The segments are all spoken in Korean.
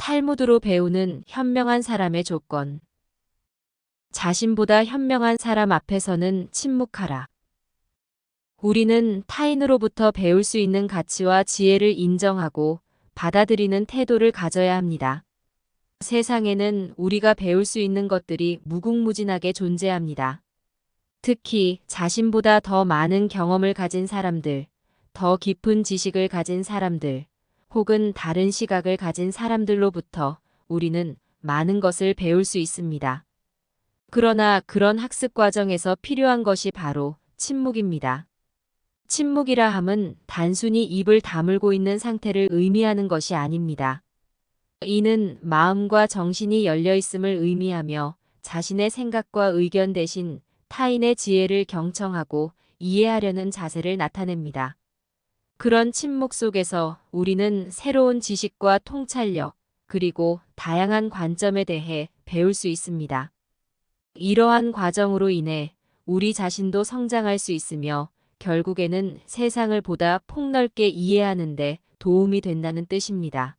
탈무드로 배우는 현명한 사람의 조건. 자신보다 현명한 사람 앞에서는 침묵하라. 우리는 타인으로부터 배울 수 있는 가치와 지혜를 인정하고 받아들이는 태도를 가져야 합니다. 세상에는 우리가 배울 수 있는 것들이 무궁무진하게 존재합니다. 특히 자신보다 더 많은 경험을 가진 사람들, 더 깊은 지식을 가진 사람들, 혹은 다른 시각을 가진 사람들로부터 우리는 많은 것을 배울 수 있습니다. 그러나 그런 학습 과정에서 필요한 것이 바로 침묵입니다. 침묵이라 함은 단순히 입을 다물고 있는 상태를 의미하는 것이 아닙니다. 이는 마음과 정신이 열려 있음을 의미하며 자신의 생각과 의견 대신 타인의 지혜를 경청하고 이해하려는 자세를 나타냅니다. 그런 침묵 속에서 우리는 새로운 지식과 통찰력, 그리고 다양한 관점에 대해 배울 수 있습니다. 이러한 과정으로 인해 우리 자신도 성장할 수 있으며 결국에는 세상을 보다 폭넓게 이해하는 데 도움이 된다는 뜻입니다.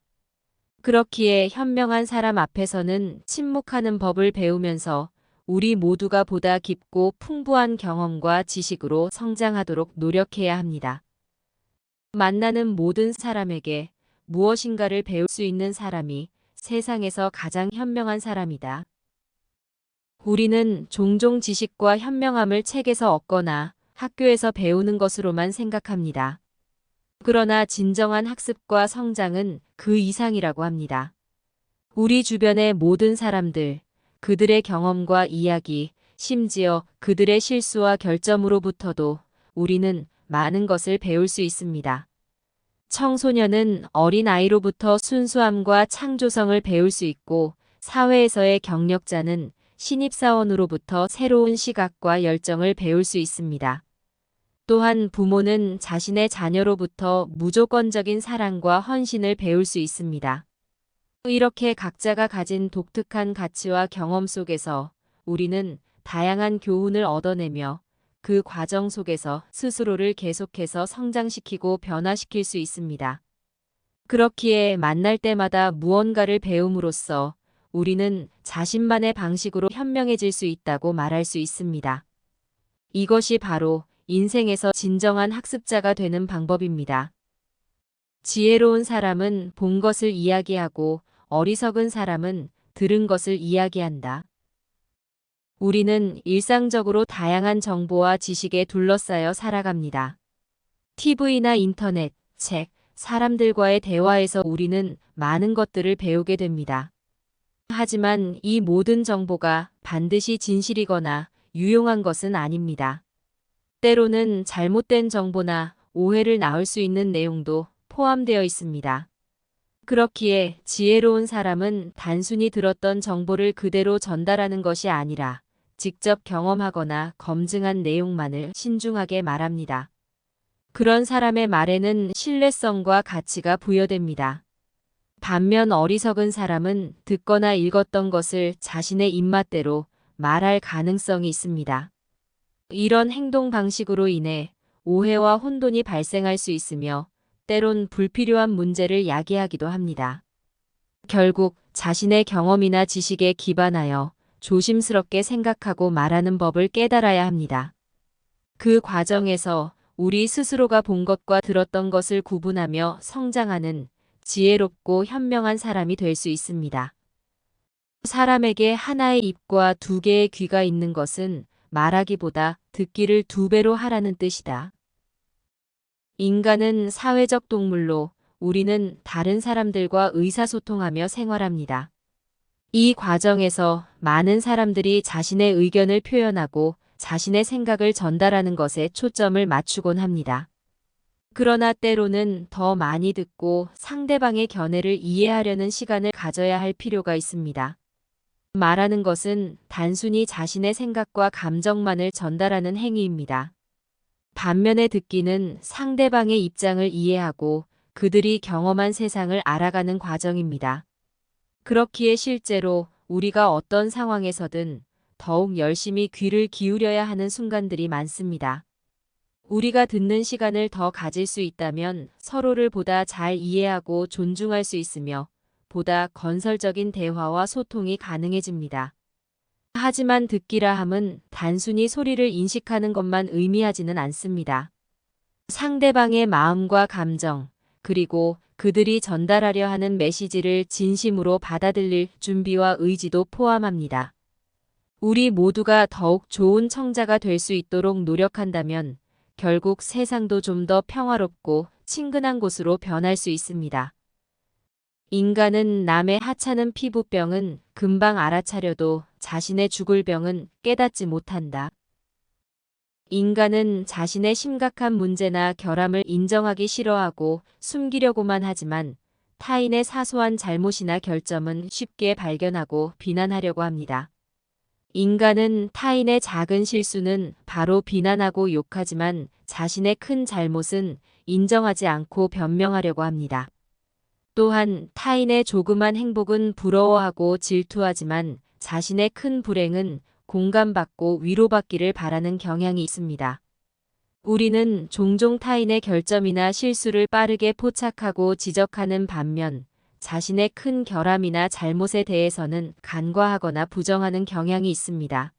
그렇기에 현명한 사람 앞에서는 침묵하는 법을 배우면서 우리 모두가 보다 깊고 풍부한 경험과 지식으로 성장하도록 노력해야 합니다. 만나는 모든 사람에게 무엇인가를 배울 수 있는 사람이 세상에서 가장 현명한 사람이다. 우리는 종종 지식과 현명함을 책에서 얻거나 학교에서 배우는 것으로만 생각합니다. 그러나 진정한 학습과 성장은 그 이상이라고 합니다. 우리 주변의 모든 사람들, 그들의 경험과 이야기, 심지어 그들의 실수와 결점으로부터도 우리는 많은 것을 배울 수 있습니다. 청소년은 어린아이로부터 순수함과 창조성을 배울 수 있고 사회에서의 경력자는 신입사원으로부터 새로운 시각과 열정을 배울 수 있습니다. 또한 부모는 자신의 자녀로부터 무조건적인 사랑과 헌신을 배울 수 있습니다. 이렇게 각자가 가진 독특한 가치와 경험 속에서 우리는 다양한 교훈을 얻어내며 그 과정 속에서 스스로를 계속해서 성장시키고 변화시킬 수 있습니다. 그렇기에 만날 때마다 무언가를 배움으로써 우리는 자신만의 방식으로 현명해질 수 있다고 말할 수 있습니다. 이것이 바로 인생에서 진정한 학습자가 되는 방법입니다. 지혜로운 사람은 본 것을 이야기하고 어리석은 사람은 들은 것을 이야기한다. 우리는 일상적으로 다양한 정보와 지식에 둘러싸여 살아갑니다. TV나 인터넷, 책, 사람들과의 대화에서 우리는 많은 것들을 배우게 됩니다. 하지만 이 모든 정보가 반드시 진실이거나 유용한 것은 아닙니다. 때로는 잘못된 정보나 오해를 낳을 수 있는 내용도 포함되어 있습니다. 그렇기에 지혜로운 사람은 단순히 들었던 정보를 그대로 전달하는 것이 아니라 직접 경험하거나 검증한 내용만을 신중하게 말합니다. 그런 사람의 말에는 신뢰성과 가치가 부여됩니다. 반면 어리석은 사람은 듣거나 읽었던 것을 자신의 입맛대로 말할 가능성이 있습니다. 이런 행동 방식으로 인해 오해와 혼돈이 발생할 수 있으며 때론 불필요한 문제를 야기하기도 합니다. 결국 자신의 경험이나 지식에 기반하여 조심스럽게 생각하고 말하는 법을 깨달아야 합니다. 그 과정에서 우리 스스로가 본 것과 들었던 것을 구분하며 성장하는 지혜롭고 현명한 사람이 될 수 있습니다. 사람에게 하나의 입과 두 개의 귀가 있는 것은 말하기보다 듣기를 2배로 하라는 뜻이다. 인간은 사회적 동물로 우리는 다른 사람들과 의사소통하며 생활합니다. 이 과정에서 많은 사람들이 자신의 의견을 표현하고 자신의 생각을 전달하는 것에 초점을 맞추곤 합니다. 그러나 때로는 더 많이 듣고 상대방의 견해를 이해하려는 시간을 가져야 할 필요가 있습니다. 말하는 것은 단순히 자신의 생각과 감정만을 전달하는 행위입니다. 반면에 듣기는 상대방의 입장을 이해하고 그들이 경험한 세상을 알아가는 과정입니다. 그렇기에 실제로 우리가 어떤 상황에서든 더욱 열심히 귀를 기울여야 하는 순간들이 많습니다. 우리가 듣는 시간을 더 가질 수 있다면 서로를 보다 잘 이해하고 존중할 수 있으며 보다 건설적인 대화와 소통이 가능해집니다. 하지만 듣기라 함은 단순히 소리를 인식하는 것만 의미하지는 않습니다. 상대방의 마음과 감정, 그리고 그들이 전달하려 하는 메시지를 진심으로 받아들일 준비와 의지도 포함합니다. 우리 모두가 더욱 좋은 청자가 될 수 있도록 노력한다면 결국 세상도 좀 더 평화롭고 친근한 곳으로 변할 수 있습니다. 인간은 남의 하찮은 피부병은 금방 알아차려도 자신의 죽을 병은 깨닫지 못한다. 인간은 자신의 심각한 문제나 결함을 인정하기 싫어하고 숨기려고만 하지만 타인의 사소한 잘못이나 결점은 쉽게 발견하고 비난하려고 합니다. 인간은 타인의 작은 실수는 바로 비난하고 욕하지만 자신의 큰 잘못은 인정하지 않고 변명하려고 합니다. 또한 타인의 조그만 행복은 부러워하고 질투하지만 자신의 큰 불행은 공감받고 위로받기를 바라는 경향이 있습니다. 우리는 종종 타인의 결점이나 실수를 빠르게 포착하고 지적하는 반면 자신의 큰 결함이나 잘못에 대해서는 간과하거나 부정하는 경향이 있습니다.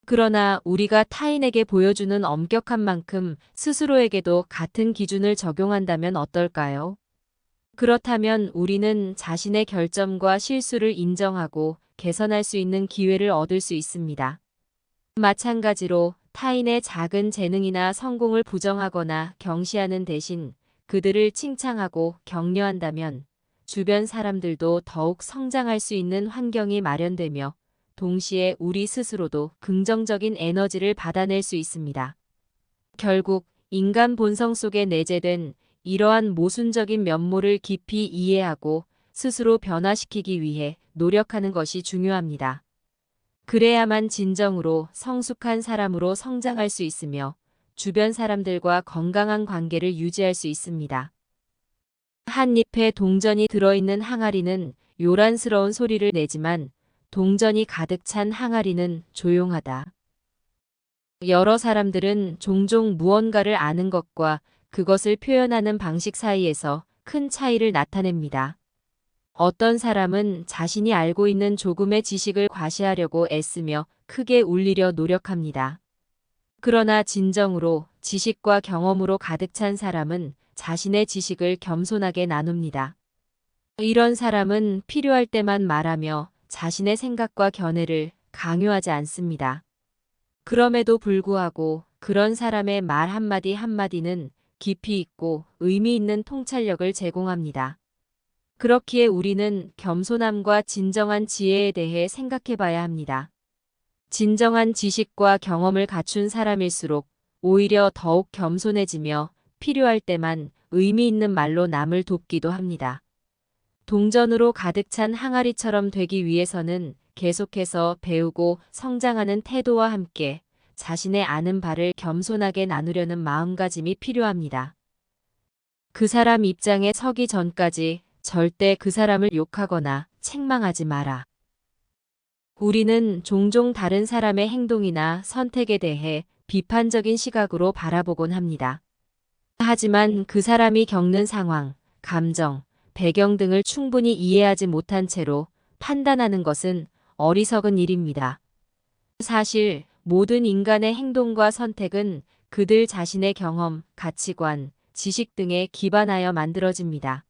그러나 우리가 타인에게 보여주는 엄격한 만큼 스스로에게도 같은 기준을 적용한다면 어떨까요? 그렇다면 우리는 자신의 결점과 실수를 인정하고 개선할 수 있는 기회를 얻을 수 있습니다. 마찬가지로 타인의 작은 재능이나 성공을 부정하거나 경시하는 대신 그들을 칭찬하고 격려한다면 주변 사람들도 더욱 성장할 수 있는 환경이 마련되며 동시에 우리 스스로도 긍정적인 에너지를 받아낼 수 있습니다. 결국 인간 본성 속에 내재된 이러한 모순적인 면모를 깊이 이해하고 스스로 변화시키기 위해 노력하는 것이 중요합니다. 그래야만 진정으로 성숙한 사람으로 성장할 수 있으며 주변 사람들과 건강한 관계를 유지할 수 있습니다. 한 잎에 동전이 들어있는 항아리는 요란스러운 소리를 내지만 동전이 가득 찬 항아리는 조용하다. 여러 사람들은 종종 무언가를 아는 것과 그것을 표현하는 방식 사이에서 큰 차이를 나타냅니다. 어떤 사람은 자신이 알고 있는 조금의 지식을 과시하려고 애쓰며 크게 울리려 노력합니다. 그러나 진정으로 지식과 경험으로 가득 찬 사람은 자신의 지식을 겸손하게 나눕니다. 이런 사람은 필요할 때만 말하며 자신의 생각과 견해를 강요하지 않습니다. 그럼에도 불구하고 그런 사람의 말 한마디 한마디는 깊이 있고 의미 있는 통찰력을 제공합니다. 그렇기에 우리는 겸손함과 진정한 지혜에 대해 생각해 봐야 합니다. 진정한 지식과 경험을 갖춘 사람일수록 오히려 더욱 겸손해지며 필요할 때만 의미 있는 말로 남을 돕기도 합니다. 동전으로 가득 찬 항아리처럼 되기 위해서는 계속해서 배우고 성장하는 태도와 함께 자신의 아는 바를 겸손하게 나누려는 마음가짐이 필요합니다. 그 사람 입장에 서기 전까지 절대 그 사람을 욕하거나 책망하지 마라. 우리는 종종 다른 사람의 행동이나 선택에 대해 비판적인 시각으로 바라보곤 합니다. 하지만 그 사람이 겪는 상황, 감정, 배경 등을 충분히 이해하지 못한 채로 판단하는 것은 어리석은 일입니다. 사실 모든 인간의 행동과 선택은 그들 자신의 경험, 가치관, 지식 등에 기반하여 만들어집니다.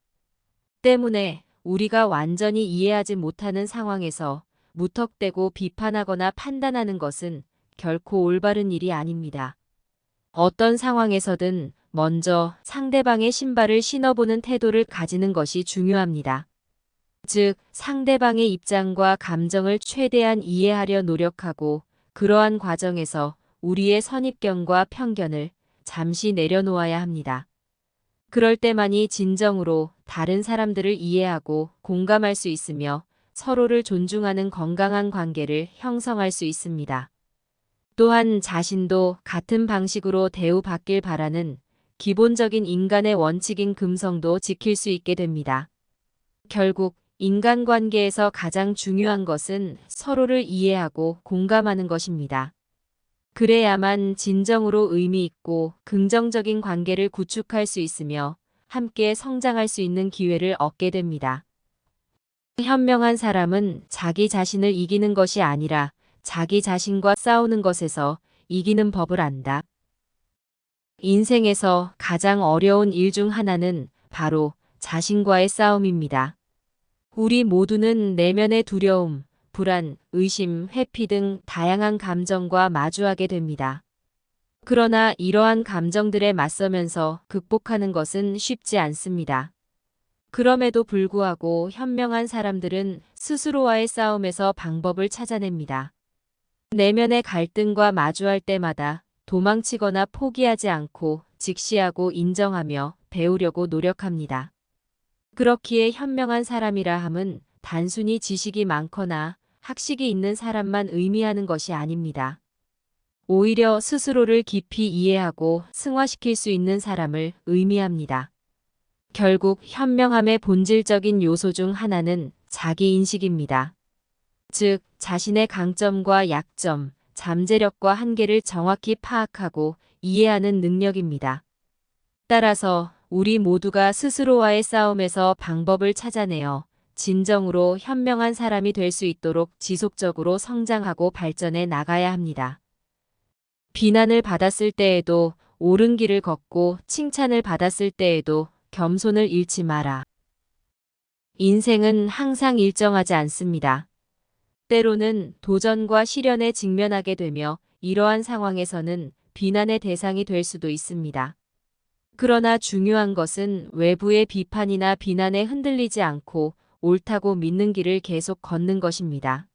때문에 우리가 완전히 이해하지 못하는 상황에서 무턱대고 비판하거나 판단하는 것은 결코 올바른 일이 아닙니다. 어떤 상황에서든 먼저 상대방의 신발을 신어보는 태도를 가지는 것이 중요합니다. 즉, 상대방의 입장과 감정을 최대한 이해하려 노력하고 그러한 과정에서 우리의 선입견과 편견을 잠시 내려놓아야 합니다. 그럴 때만이 진정으로 다른 사람들을 이해하고 공감할 수 있으며 서로를 존중하는 건강한 관계를 형성할 수 있습니다. 또한 자신도 같은 방식으로 대우받길 바라는 기본적인 인간의 원칙인 금성도 지킬 수 있게 됩니다. 결국 인간관계에서 가장 중요한 것은 서로를 이해하고 공감하는 것입니다. 그래야만 진정으로 의미 있고 긍정적인 관계를 구축할 수 있으며 함께 성장할 수 있는 기회를 얻게 됩니다. 현명한 사람은 자기 자신을 이기는 것이 아니라 자기 자신과 싸우는 것에서 이기는 법을 안다. 인생에서 가장 어려운 일 중 하나는 바로 자신과의 싸움입니다. 우리 모두는 내면의 두려움, 불안, 의심, 회피 등 다양한 감정과 마주하게 됩니다. 그러나 이러한 감정들에 맞서면서 극복하는 것은 쉽지 않습니다. 그럼에도 불구하고 현명한 사람들은 스스로와의 싸움에서 방법을 찾아냅니다. 내면의 갈등과 마주할 때마다 도망치거나 포기하지 않고 직시하고 인정하며 배우려고 노력합니다. 그렇기에 현명한 사람이라 함은 단순히 지식이 많거나 학식이 있는 사람만 의미하는 것이 아닙니다. 오히려 스스로를 깊이 이해하고 승화시킬 수 있는 사람을 의미합니다. 결국 현명함의 본질적인 요소 중 하나는 자기인식입니다. 즉, 자신의 강점과 약점, 잠재력과 한계를 정확히 파악하고 이해하는 능력입니다. 따라서 우리 모두가 스스로와의 싸움에서 방법을 찾아내어 진정으로 현명한 사람이 될 수 있도록 지속적으로 성장하고 발전해 나가야 합니다. 비난을 받았을 때에도 옳은 길을 걷고 칭찬을 받았을 때에도 겸손을 잃지 마라. 인생은 항상 일정하지 않습니다. 때로는 도전과 시련에 직면하게 되며 이러한 상황에서는 비난의 대상이 될 수도 있습니다. 그러나 중요한 것은 외부의 비판이나 비난에 흔들리지 않고 옳다고 믿는 길을 계속 걷는 것입니다.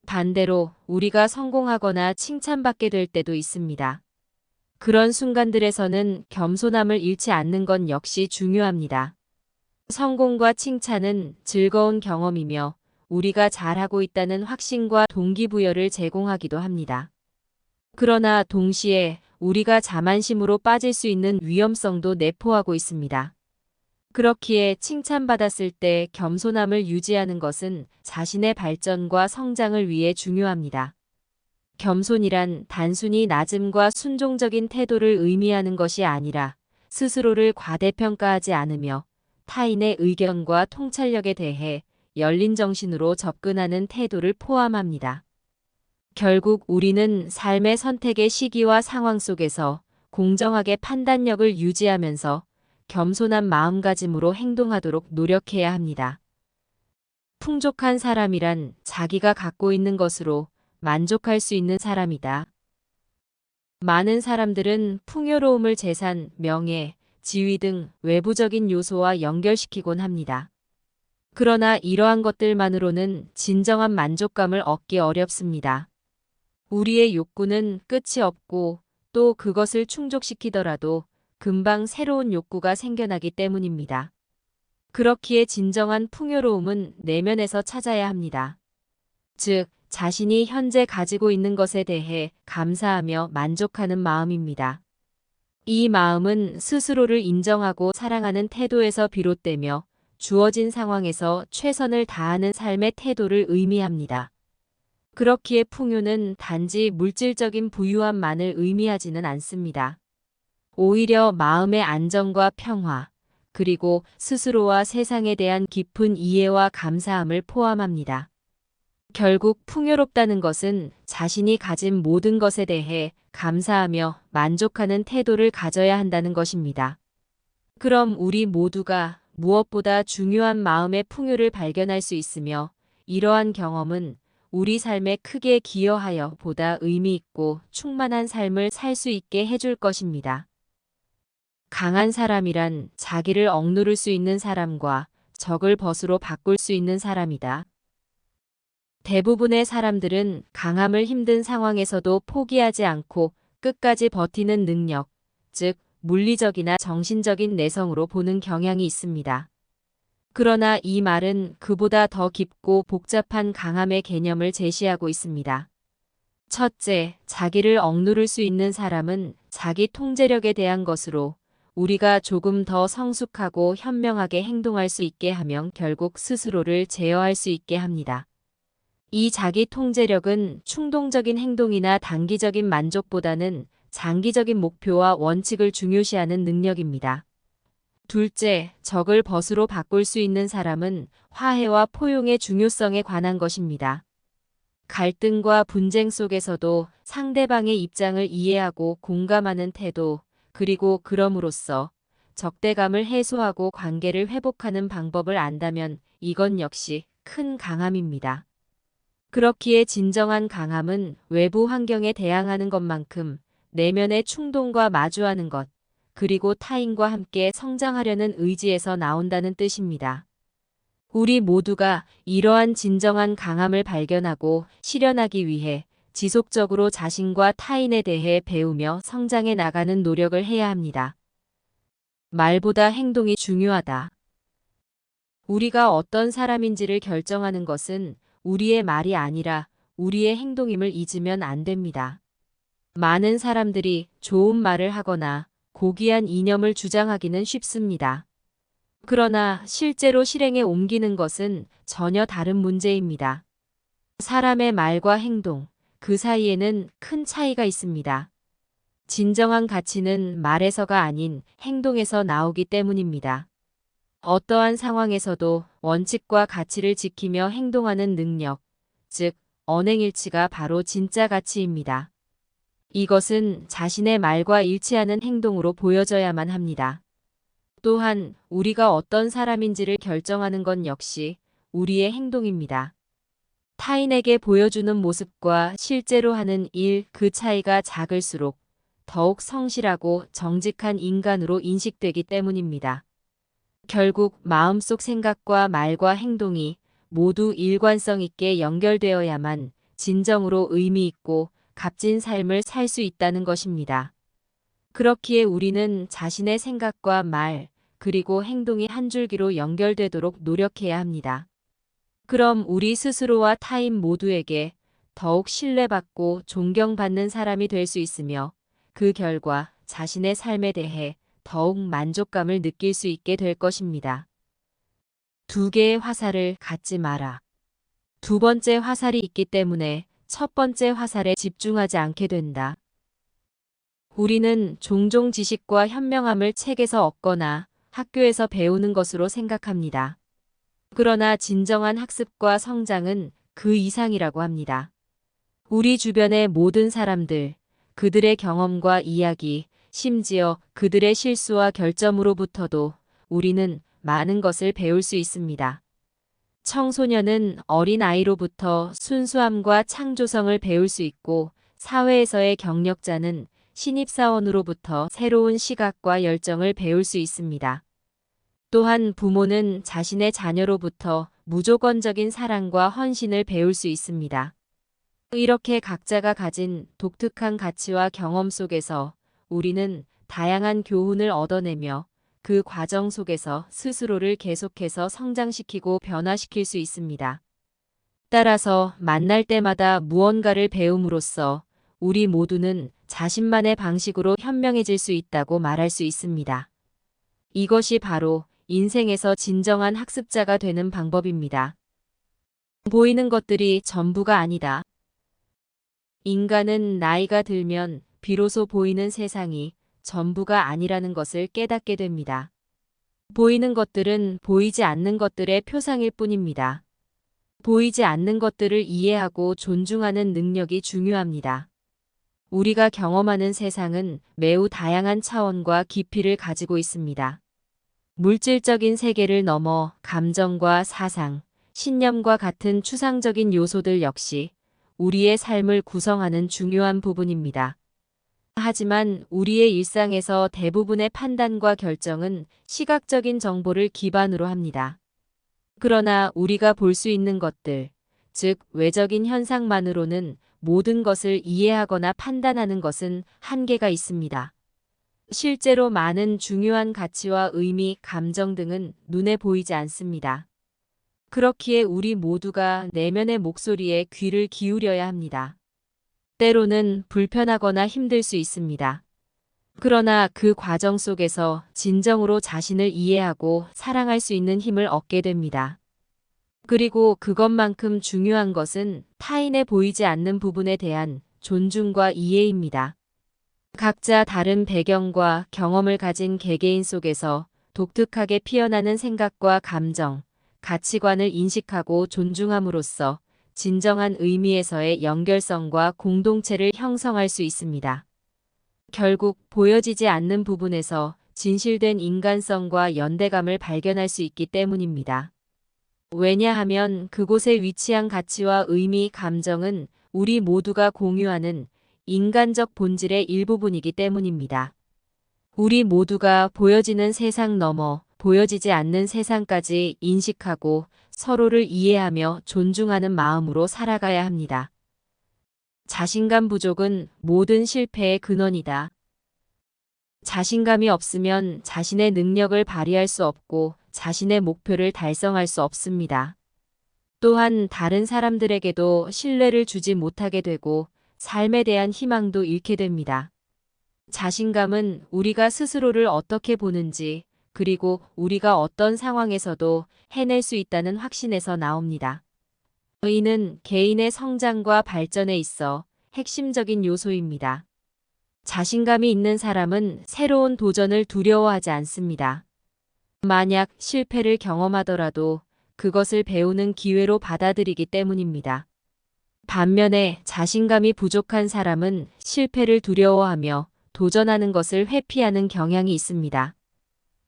반대로 우리가 성공하거나 칭찬받게 될 때도 있습니다. 그런 순간들에서는 겸손함을 잃지 않는 건 역시 중요합니다. 성공과 칭찬은 즐거운 경험이며 우리가 잘하고 있다는 확신과 동기부여를 제공하기도 합니다. 그러나 동시에 우리가 자만심으로 빠질 수 있는 위험성도 내포하고 있습니다. 그렇기에 칭찬받았을 때 겸손함을 유지하는 것은 자신의 발전과 성장을 위해 중요합니다. 겸손이란 단순히 낮음과 순종적인 태도를 의미하는 것이 아니라 스스로를 과대평가하지 않으며 타인의 의견과 통찰력에 대해 열린 정신으로 접근하는 태도를 포함합니다. 결국 우리는 삶의 선택의 시기와 상황 속에서 공정하게 판단력을 유지하면서 겸손한 마음가짐으로 행동하도록 노력해야 합니다. 풍족한 사람이란 자기가 갖고 있는 것으로 만족할 수 있는 사람이다. 많은 사람들은 풍요로움을 재산, 명예, 지위 등 외부적인 요소와 연결시키곤 합니다. 그러나 이러한 것들만으로는 진정한 만족감을 얻기 어렵습니다. 우리의 욕구는 끝이 없고 또 그것을 충족시키더라도 금방 새로운 욕구가 생겨나기 때문입니다. 그렇기에 진정한 풍요로움은 내면에서 찾아야 합니다. 즉, 자신이 현재 가지고 있는 것에 대해 감사하며 만족하는 마음입니다. 이 마음은 스스로를 인정하고 사랑하는 태도에서 비롯되며 주어진 상황에서 최선을 다하는 삶의 태도를 의미합니다. 그렇기에 풍요는 단지 물질적인 부유함만을 의미하지는 않습니다. 오히려 마음의 안정과 평화, 그리고 스스로와 세상에 대한 깊은 이해와 감사함을 포함합니다. 결국 풍요롭다는 것은 자신이 가진 모든 것에 대해 감사하며 만족하는 태도를 가져야 한다는 것입니다. 그럼 우리 모두가 무엇보다 중요한 마음의 풍요를 발견할 수 있으며 이러한 경험은 우리 삶에 크게 기여하여 보다 의미 있고 충만한 삶을 살 수 있게 해줄 것입니다. 강한 사람이란 자기를 억누를 수 있는 사람과 적을 벗으로 바꿀 수 있는 사람이다. 대부분의 사람들은 강함을 힘든 상황에서도 포기하지 않고 끝까지 버티는 능력, 즉 물리적이나 정신적인 내성으로 보는 경향이 있습니다. 그러나 이 말은 그보다 더 깊고 복잡한 강함의 개념을 제시하고 있습니다. 첫째, 자기를 억누를 수 있는 사람은 자기 통제력에 대한 것으로 우리가 조금 더 성숙하고 현명하게 행동할 수 있게 하면 결국 스스로를 제어할 수 있게 합니다. 이 자기 통제력은 충동적인 행동이나 단기적인 만족보다는 장기적인 목표와 원칙을 중요시하는 능력입니다. 둘째, 적을 벗으로 바꿀 수 있는 사람은 화해와 포용의 중요성에 관한 것입니다. 갈등과 분쟁 속에서도 상대방의 입장을 이해하고 공감하는 태도, 그리고 그럼으로써 적대감을 해소하고 관계를 회복하는 방법을 안다면 이건 역시 큰 강함입니다. 그렇기에 진정한 강함은 외부 환경에 대항하는 것만큼 내면의 충동과 마주하는 것, 그리고 타인과 함께 성장하려는 의지에서 나온다는 뜻입니다. 우리 모두가 이러한 진정한 강함을 발견하고 실현하기 위해 지속적으로 자신과 타인에 대해 배우며 성장해 나가는 노력을 해야 합니다. 말보다 행동이 중요하다. 우리가 어떤 사람인지를 결정하는 것은 우리의 말이 아니라 우리의 행동임을 잊으면 안 됩니다. 많은 사람들이 좋은 말을 하거나 고귀한 이념을 주장하기는 쉽습니다. 그러나 실제로 실행에 옮기는 것은 전혀 다른 문제입니다. 사람의 말과 행동, 그 사이에는 큰 차이가 있습니다. 진정한 가치는 말에서가 아닌 행동에서 나오기 때문입니다. 어떠한 상황에서도 원칙과 가치를 지키며 행동하는 능력, 즉 언행일치가 바로 진짜 가치입니다. 이것은 자신의 말과 일치하는 행동으로 보여져야만 합니다. 또한 우리가 어떤 사람인지를 결정하는 건 역시 우리의 행동입니다. 타인에게 보여주는 모습과 실제로 하는 일, 그 차이가 작을수록 더욱 성실하고 정직한 인간으로 인식되기 때문입니다. 결국 마음속 생각과 말과 행동이 모두 일관성 있게 연결되어야만 진정으로 의미 있고 값진 삶을 살 수 있다는 것입니다. 그렇기에 우리는 자신의 생각과 말, 그리고 행동이 한 줄기로 연결되도록 노력해야 합니다. 그럼 우리 스스로와 타인 모두에게 더욱 신뢰받고 존경받는 사람이 될 수 있으며 그 결과 자신의 삶에 대해 더욱 만족감을 느낄 수 있게 될 것입니다. 두 개의 화살을 갖지 마라. 두 번째 화살이 있기 때문에 첫 번째 화살에 집중하지 않게 된다. 우리는 종종 지식과 현명함을 책에서 얻거나 학교에서 배우는 것으로 생각합니다. 그러나 진정한 학습과 성장은 그 이상이라고 합니다. 우리 주변의 모든 사람들, 그들의 경험과 이야기, 심지어 그들의 실수와 결점으로부터도 우리는 많은 것을 배울 수 있습니다. 청소년은 어린아이로부터 순수함과 창조성을 배울 수 있고 사회에서의 경력자는 신입사원으로부터 새로운 시각과 열정을 배울 수 있습니다. 또한 부모는 자신의 자녀로부터 무조건적인 사랑과 헌신을 배울 수 있습니다. 이렇게 각자가 가진 독특한 가치와 경험 속에서 우리는 다양한 교훈을 얻어내며 그 과정 속에서 스스로를 계속해서 성장시키고 변화시킬 수 있습니다. 따라서 만날 때마다 무언가를 배움으로써 우리 모두는 자신만의 방식으로 현명해질 수 있다고 말할 수 있습니다. 이것이 바로 인생에서 진정한 학습자가 되는 방법입니다. 보이는 것들이 전부가 아니다. 인간은 나이가 들면 비로소 보이는 세상이 전부가 아니라는 것을 깨닫게 됩니다. 보이는 것들은 보이지 않는 것들의 표상일 뿐입니다. 보이지 않는 것들을 이해하고 존중하는 능력이 중요합니다. 우리가 경험하는 세상은 매우 다양한 차원과 깊이를 가지고 있습니다. 물질적인 세계를 넘어 감정과 사상, 신념과 같은 추상적인 요소들 역시 우리의 삶을 구성하는 중요한 부분입니다. 하지만 우리의 일상에서 대부분의 판단과 결정은 시각적인 정보를 기반으로 합니다. 그러나 우리가 볼 수 있는 것들, 즉 외적인 현상만으로는 모든 것을 이해하거나 판단하는 것은 한계가 있습니다. 실제로 많은 중요한 가치와 의미, 감정 등은 눈에 보이지 않습니다. 그렇기에 우리 모두가 내면의 목소리에 귀를 기울여야 합니다. 때로는 불편하거나 힘들 수 있습니다. 그러나 그 과정 속에서 진정으로 자신을 이해하고 사랑할 수 있는 힘을 얻게 됩니다. 그리고 그것만큼 중요한 것은 타인의 보이지 않는 부분에 대한 존중과 이해입니다. 각자 다른 배경과 경험을 가진 개개인 속에서 독특하게 피어나는 생각과 감정, 가치관을 인식하고 존중함으로써 진정한 의미에서의 연결성과 공동체를 형성할 수 있습니다. 결국 보여지지 않는 부분에서 진실된 인간성과 연대감을 발견할 수 있기 때문입니다. 왜냐하면 그곳에 위치한 가치와 의미, 감정은 우리 모두가 공유하는 인간적 본질의 일부분이기 때문입니다. 우리 모두가 보여지는 세상 넘어 보여지지 않는 세상까지 인식하고 서로를 이해하며 존중하는 마음으로 살아가야 합니다. 자신감 부족은 모든 실패의 근원이다. 자신감이 없으면 자신의 능력을 발휘할 수 없고 자신의 목표를 달성할 수 없습니다. 또한 다른 사람들에게도 신뢰를 주지 못하게 되고 삶에 대한 희망도 잃게 됩니다. 자신감은 우리가 스스로를 어떻게 보는지, 그리고 우리가 어떤 상황에서도 해낼 수 있다는 확신에서 나옵니다. 이는 개인의 성장과 발전에 있어 핵심적인 요소입니다. 자신감이 있는 사람은 새로운 도전을 두려워하지 않습니다. 만약 실패를 경험하더라도 그것을 배우는 기회로 받아들이기 때문입니다. 반면에 자신감이 부족한 사람은 실패를 두려워하며 도전하는 것을 회피하는 경향이 있습니다.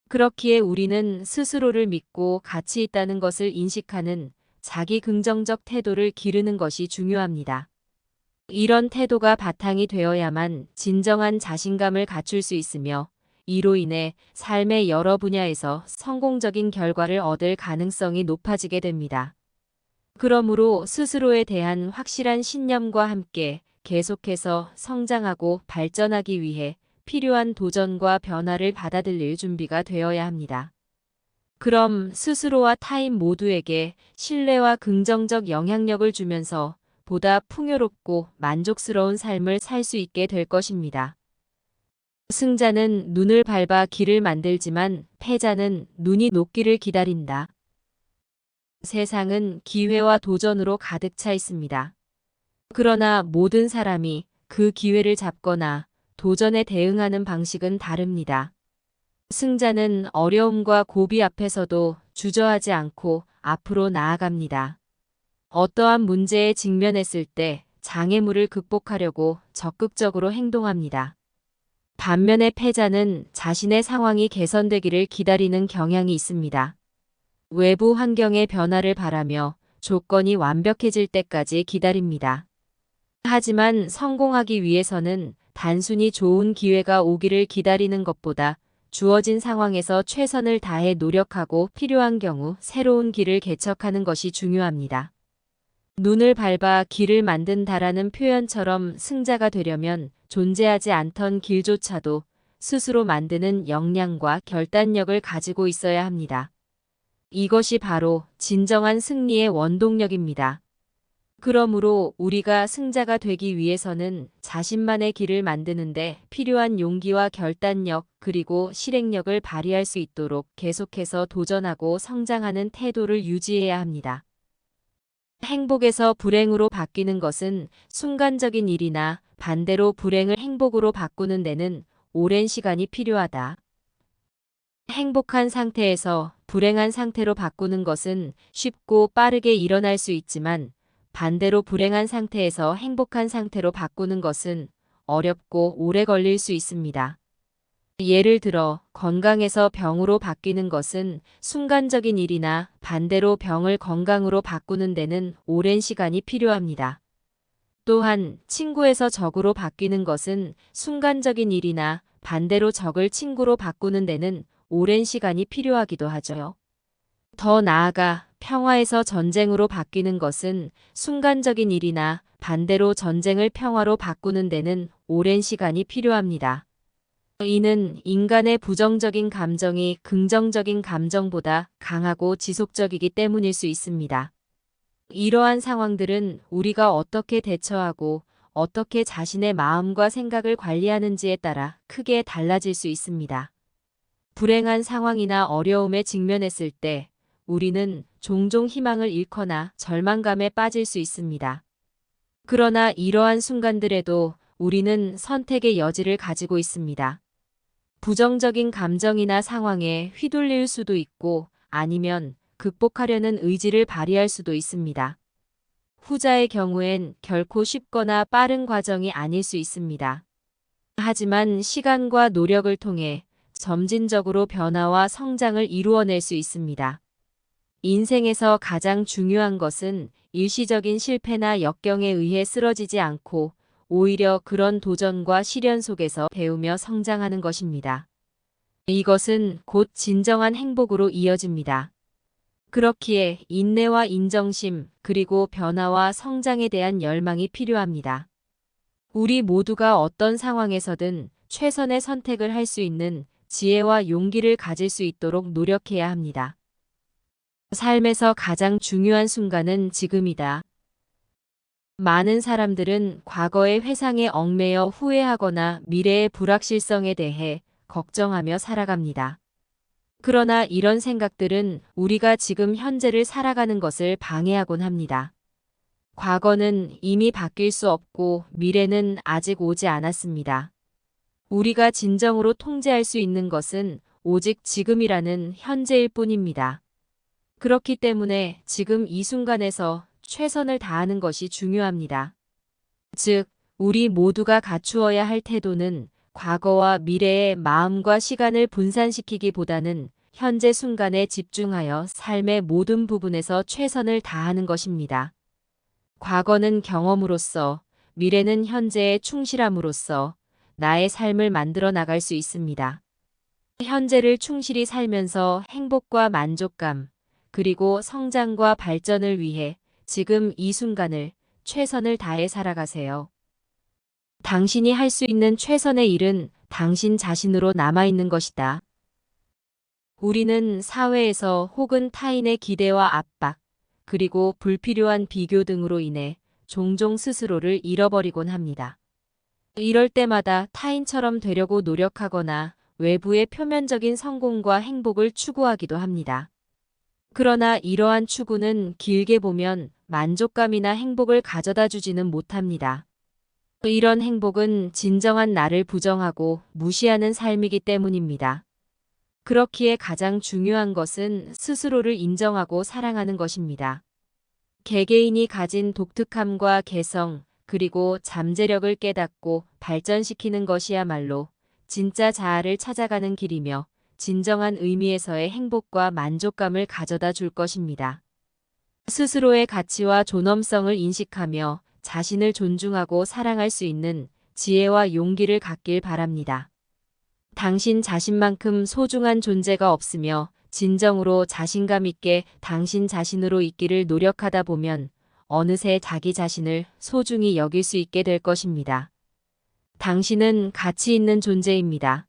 그렇기에 우리는 스스로를 믿고 가치 있다는 것을 인식하는 자기 긍정적 태도를 기르는 것이 중요합니다. 이런 태도가 바탕이 되어야만 진정한 자신감을 갖출 수 있으며 이로 인해 삶의 여러 분야에서 성공적인 결과를 얻을 가능성이 높아지게 됩니다. 그러므로 스스로에 대한 확실한 신념과 함께 계속해서 성장하고 발전하기 위해 필요한 도전과 변화를 받아들일 준비가 되어야 합니다. 그럼 스스로와 타인 모두에게 신뢰와 긍정적 영향력을 주면서 보다 풍요롭고 만족스러운 삶을 살 수 있게 될 것입니다. 승자는 눈을 밟아 길을 만들지만 패자는 눈이 녹기를 기다린다. 세상은 기회와 도전으로 가득 차 있습니다. 그러나 모든 사람이 그 기회를 잡거나 도전에 대응하는 방식은 다릅니다. 승자는 어려움과 고비 앞에서도 주저하지 않고 앞으로 나아갑니다. 어떠한 문제에 직면했을 때 장애물을 극복하려고 적극적으로 행동합니다. 반면에 패자는 자신의 상황이 개선되기를 기다리는 경향이 있습니다. 외부 환경의 변화를 바라며 조건이 완벽해질 때까지 기다립니다. 하지만 성공하기 위해서는 단순히 좋은 기회가 오기를 기다리는 것보다 주어진 상황에서 최선을 다해 노력하고 필요한 경우 새로운 길을 개척하는 것이 중요합니다. 눈을 밟아 길을 만든다라는 표현처럼 승자가 되려면 존재하지 않던 길조차도 스스로 만드는 역량과 결단력을 가지고 있어야 합니다. 이것이 바로 진정한 승리의 원동력입니다. 그러므로 우리가 승자가 되기 위해서는 자신만의 길을 만드는데 필요한 용기와 결단력 그리고 실행력을 발휘할 수 있도록 계속해서 도전하고 성장하는 태도를 유지해야 합니다. 행복에서 불행으로 바뀌는 것은 순간적인 일이나 반대로 불행을 행복으로 바꾸는 데는 오랜 시간이 필요하다. 행복한 상태에서 불행한 상태로 바꾸는 것은 쉽고 빠르게 일어날 수 있지만 반대로 불행한 상태에서 행복한 상태로 바꾸는 것은 어렵고 오래 걸릴 수 있습니다. 예를 들어 건강에서 병으로 바뀌는 것은 순간적인 일이나 반대로 병을 건강으로 바꾸는 데는 오랜 시간이 필요합니다. 또한 친구에서 적으로 바뀌는 것은 순간적인 일이나 반대로 적을 친구로 바꾸는 데는 오랜 시간이 필요하기도 하죠. 더 나아가 평화에서 전쟁으로 바뀌는 것은 순간적인 일이나 반대로 전쟁을 평화로 바꾸는 데는 오랜 시간이 필요합니다. 이는 인간의 부정적인 감정이 긍정적인 감정보다 강하고 지속적이기 때문일 수 있습니다. 이러한 상황들은 우리가 어떻게 대처하고 어떻게 자신의 마음과 생각을 관리하는지에 따라 크게 달라질 수 있습니다. 불행한 상황이나 어려움에 직면했을 때 우리는 종종 희망을 잃거나 절망감에 빠질 수 있습니다. 그러나 이러한 순간들에도 우리는 선택의 여지를 가지고 있습니다. 부정적인 감정이나 상황에 휘둘릴 수도 있고 아니면 극복하려는 의지를 발휘할 수도 있습니다. 후자의 경우엔 결코 쉽거나 빠른 과정이 아닐 수 있습니다. 하지만 시간과 노력을 통해 점진적으로 변화와 성장을 이루어낼 수 있습니다. 인생에서 가장 중요한 것은 일시적인 실패나 역경에 의해 쓰러지지 않고 오히려 그런 도전과 시련 속에서 배우며 성장하는 것입니다. 이것은 곧 진정한 행복으로 이어집니다. 그렇기에 인내와 인정심 그리고 변화와 성장에 대한 열망이 필요합니다. 우리 모두가 어떤 상황에서든 최선의 선택을 할 수 있는 지혜와 용기를 가질 수 있도록 노력해야 합니다. 삶에서 가장 중요한 순간은 지금이다. 많은 사람들은 과거의 회상에 얽매여 후회하거나 미래의 불확실성에 대해 걱정하며 살아갑니다. 그러나 이런 생각들은 우리가 지금 현재를 살아가는 것을 방해하곤 합니다. 과거는 이미 바뀔 수 없고 미래는 아직 오지 않았습니다. 우리가 진정으로 통제할 수 있는 것은 오직 지금이라는 현재일 뿐입니다. 그렇기 때문에 지금 이 순간에서 최선을 다하는 것이 중요합니다. 즉, 우리 모두가 갖추어야 할 태도는 과거와 미래의 마음과 시간을 분산시키기보다는 현재 순간에 집중하여 삶의 모든 부분에서 최선을 다하는 것입니다. 과거는 경험으로써, 미래는 현재의 충실함으로써 나의 삶을 만들어 나갈 수 있습니다. 현재를 충실히 살면서 행복과 만족감, 그리고 성장과 발전을 위해 지금 이 순간을 최선을 다해 살아가세요. 당신이 할 수 있는 최선의 일은 당신 자신으로 남아있는 것이다. 우리는 사회에서 혹은 타인의 기대와 압박, 그리고 불필요한 비교 등으로 인해 종종 스스로를 잃어버리곤 합니다. 이럴 때마다 타인처럼 되려고 노력하거나 외부의 표면적인 성공과 행복을 추구하기도 합니다. 그러나 이러한 추구는 길게 보면 만족감이나 행복을 가져다 주지는 못합니다. 이런 행복은 진정한 나를 부정하고 무시하는 삶이기 때문입니다. 그렇기에 가장 중요한 것은 스스로를 인정하고 사랑하는 것입니다. 개개인이 가진 독특함과 개성, 그리고 잠재력을 깨닫고 발전시키는 것이야말로 진짜 자아를 찾아가는 길이며 진정한 의미에서의 행복과 만족감을 가져다 줄 것입니다. 스스로의 가치와 존엄성을 인식하며 자신을 존중하고 사랑할 수 있는 지혜와 용기를 갖길 바랍니다. 당신 자신만큼 소중한 존재가 없으며 진정으로 자신감 있게 당신 자신으로 있기를 노력하다 보면 어느새 자기 자신을 소중히 여길 수 있게 될 것입니다. 당신은 가치 있는 존재입니다.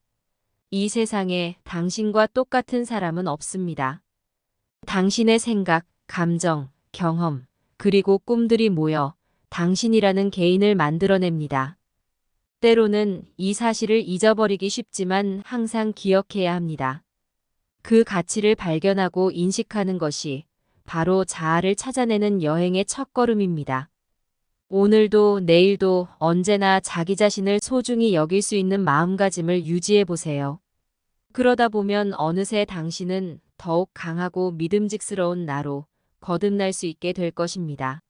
이 세상에 당신과 똑같은 사람은 없습니다. 당신의 생각, 감정, 경험, 그리고 꿈들이 모여 당신이라는 개인을 만들어냅니다. 때로는 이 사실을 잊어버리기 쉽지만 항상 기억해야 합니다. 그 가치를 발견하고 인식하는 것이 바로 자아를 찾아내는 여행의 첫걸음입니다. 오늘도 내일도 언제나 자기 자신을 소중히 여길 수 있는 마음가짐을 유지해 보세요. 그러다 보면 어느새 당신은 더욱 강하고 믿음직스러운 나로 거듭날 수 있게 될 것입니다.